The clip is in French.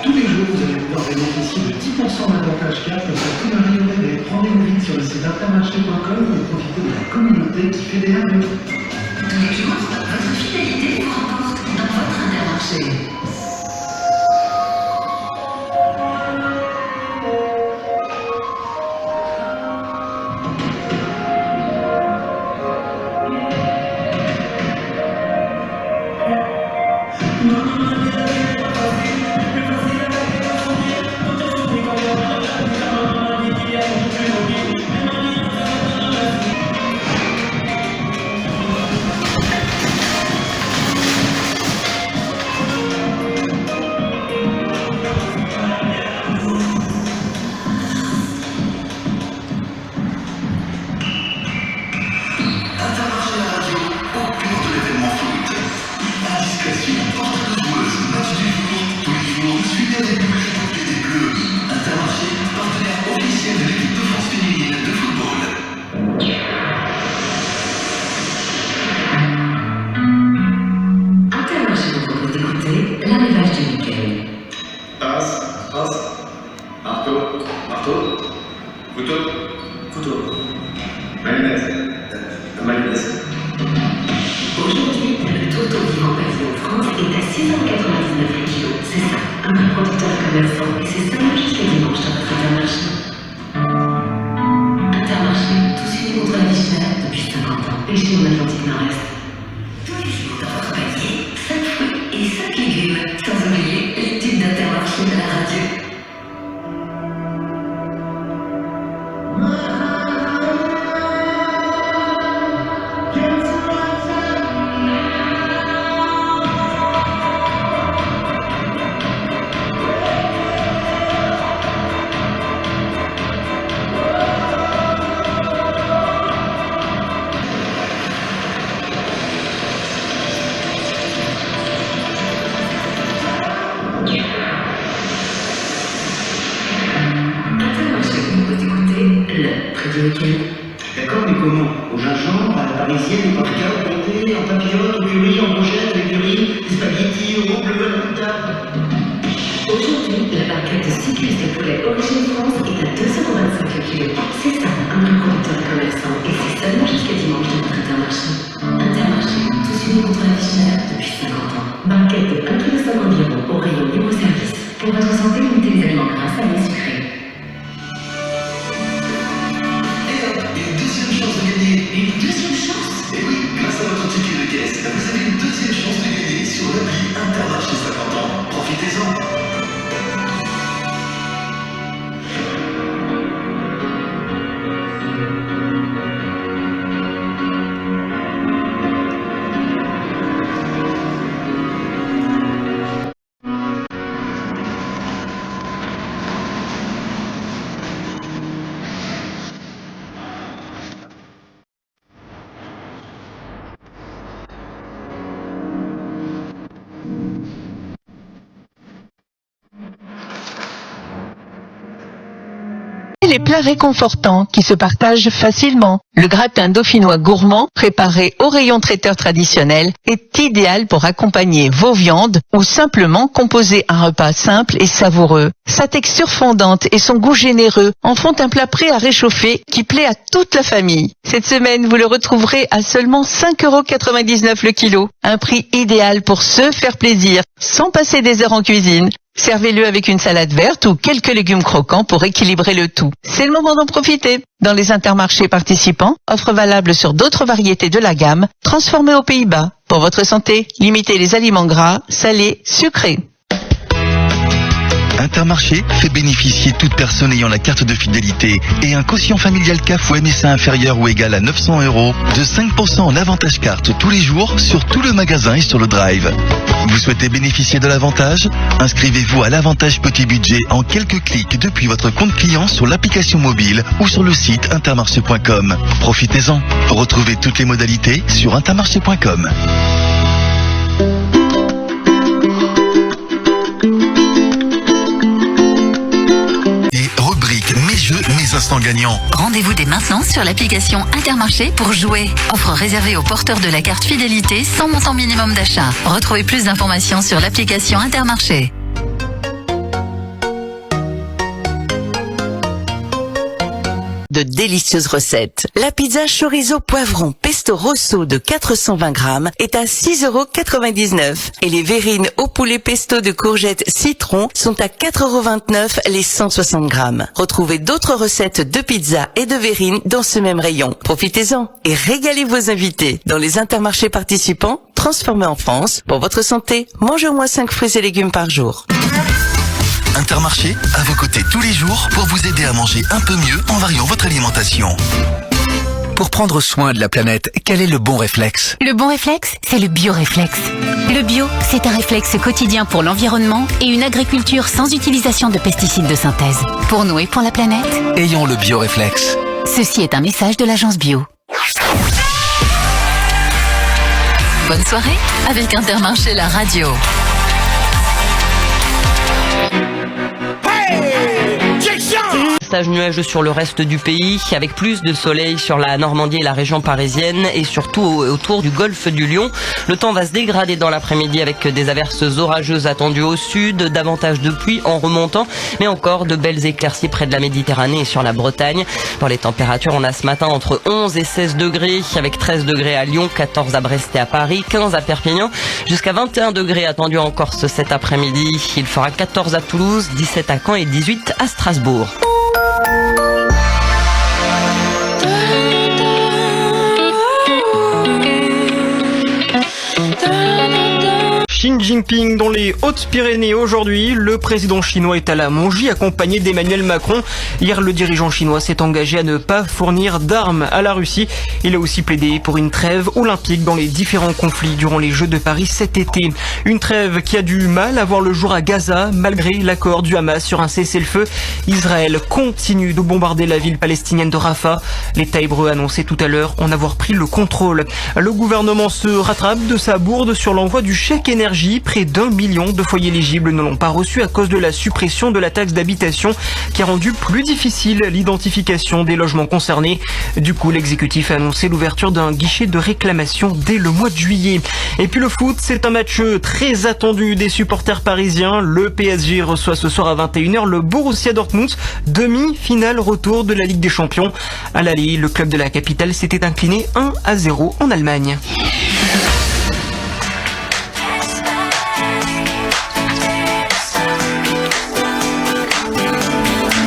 Tous les jours, vous allez pouvoir bénéficier de 10% d'avantage carte sur tout Mario TV. Rendez-vous vite sur le site intermarché.com pour profiter de la communauté qui fédère de... Tous les jours, votre fidélité vous remporte dans votre Intermarché. Aujourd'hui, le Toto Vivant Passion en France est à 6,99 € le kilo. C'est ça, un vrai producteur commerçant et c'est seulement jusqu'à dimanche dans votre Intermarché. Intermarché, tous unis contre la vie chère depuis 50 ans et chez nous Atlantique Nord-Est. Tous les jours dans votre panier, 5 fruits et 5 légumes, sans oublier les tubes d'Intermarché de la radio. D'accord, mais comment? Au gingembre, à la parisienne, au paprika, au comté, en papillote, au curry, en brochette, avec du riz, des spaghettis, au rouble, à la moutarde. Aujourd'hui, la barquette de 6 cuisses de poulet origine France est à 2,25 € le kilo. C'est ça, un vrai producteur commerçant et c'est seulement jusqu'à dimanche dans notre Intermarché. Intermarché, tous unis contre la vie chère depuis 50 ans. Barquette de 1,50 € environ au rayon libre-service. Pour votre santé, limitez les aliments gras, salés, sucrés. Une deuxième chance? Et oui, grâce à votre ticket de caisse, vous avez une deuxième chance de gagner sur l'appli Intermarché 50 ans. Profitez-en. Les plats réconfortants qui se partagent facilement. Le gratin dauphinois gourmand, préparé au rayon traiteur traditionnel, est idéal pour accompagner vos viandes ou simplement composer un repas simple et savoureux. Sa texture fondante et son goût généreux en font un plat prêt à réchauffer qui plaît à toute la famille. Cette semaine, vous le retrouverez à seulement 5,99 € le kilo. Un prix idéal pour se faire plaisir, sans passer des heures en cuisine. Servez-le avec une salade verte ou quelques légumes croquants pour équilibrer le tout. C'est le moment d'en profiter. Dans les intermarchés participants, offre valable sur d'autres variétés de la gamme, transformées aux Pays-Bas. Pour votre santé, limitez les aliments gras, salés, sucrés. Intermarché fait bénéficier toute personne ayant la carte de fidélité et un quotient familial CAF ou MSA inférieur ou égal à 900 € de 5% en avantage carte tous les jours sur tout le magasin et sur le drive. Vous souhaitez bénéficier de l'avantage? Inscrivez-vous à l'avantage petit budget en quelques clics depuis votre compte client sur l'application mobile ou sur le site intermarché.com. Profitez-en. Retrouvez toutes les modalités sur intermarché.com. 100% gagnants. Rendez-vous dès maintenant sur l'application Intermarché pour jouer. Offre réservée aux porteurs de la carte fidélité sans montant minimum d'achat. Retrouvez plus d'informations sur l'application Intermarché. De délicieuses recettes. La pizza chorizo poivron pesto rosso de 420 grammes est à 6,99 € et les verrines au poulet pesto de courgettes citron sont à 4,29 € les 160 grammes. Retrouvez d'autres recettes de pizza et de verrines dans ce même rayon. Profitez-en et régalez vos invités. Dans les intermarchés participants, transformés en France, pour votre santé, mangez au moins 5 fruits et légumes par jour. Intermarché, à vos côtés tous les jours pour vous aider à manger un peu mieux en variant votre alimentation. Pour prendre soin de la planète, quel est le bon réflexe? Le bon réflexe, c'est le bioréflexe. Le bio, c'est un réflexe quotidien pour l'environnement et une agriculture sans utilisation de pesticides de synthèse. Pour nous et pour la planète, Ayons le bioréflexe. ceci est un message de l'agence Bio. Bonne soirée avec Intermarché la radio. Nuageux sur le reste du pays, avec plus de soleil sur la Normandie et la région parisienne et surtout autour du golfe du Lion. Le temps va se dégrader dans l'après-midi avec des averses orageuses attendues au sud, davantage de pluie en remontant, mais encore de belles éclaircies près de la Méditerranée et sur la Bretagne. Pour les températures, on a ce matin entre 11 et 16 degrés, avec 13 degrés à Lyon, 14 à Brest et à Paris, 15 à Perpignan, jusqu'à 21 degrés attendus en Corse cet après-midi. Il fera 14 à Toulouse, 17 à Caen et 18 à Strasbourg. Xi Jinping dans les Hautes-Pyrénées aujourd'hui. Le président chinois est à la Mongie accompagné d'Emmanuel Macron. Hier, le dirigeant chinois s'est engagé à ne pas fournir d'armes à la Russie. Il a aussi plaidé pour une trêve olympique dans les différents conflits durant les Jeux de Paris cet été. Une trêve qui a du mal à voir le jour à Gaza malgré l'accord du Hamas sur un cessez-le-feu. Israël continue de bombarder la ville palestinienne de Rafah. L'État hébreu a annoncé tout à l'heure en avoir pris le contrôle. Le gouvernement se rattrape de sa bourde sur l'envoi du chèque énergie. Près d'1 million de foyers éligibles ne l'ont pas reçu à cause de la suppression de la taxe d'habitation qui a rendu plus difficile l'identification des logements concernés. Du coup, l'exécutif a annoncé l'ouverture d'un guichet de réclamation dès le mois de juillet. Et puis le foot, c'est un match très attendu des supporters parisiens. Le PSG reçoit ce soir à 21 h le Borussia Dortmund, demi-finale retour de la Ligue des Champions. À l'aller, le club de la capitale s'était incliné 1-0 en Allemagne.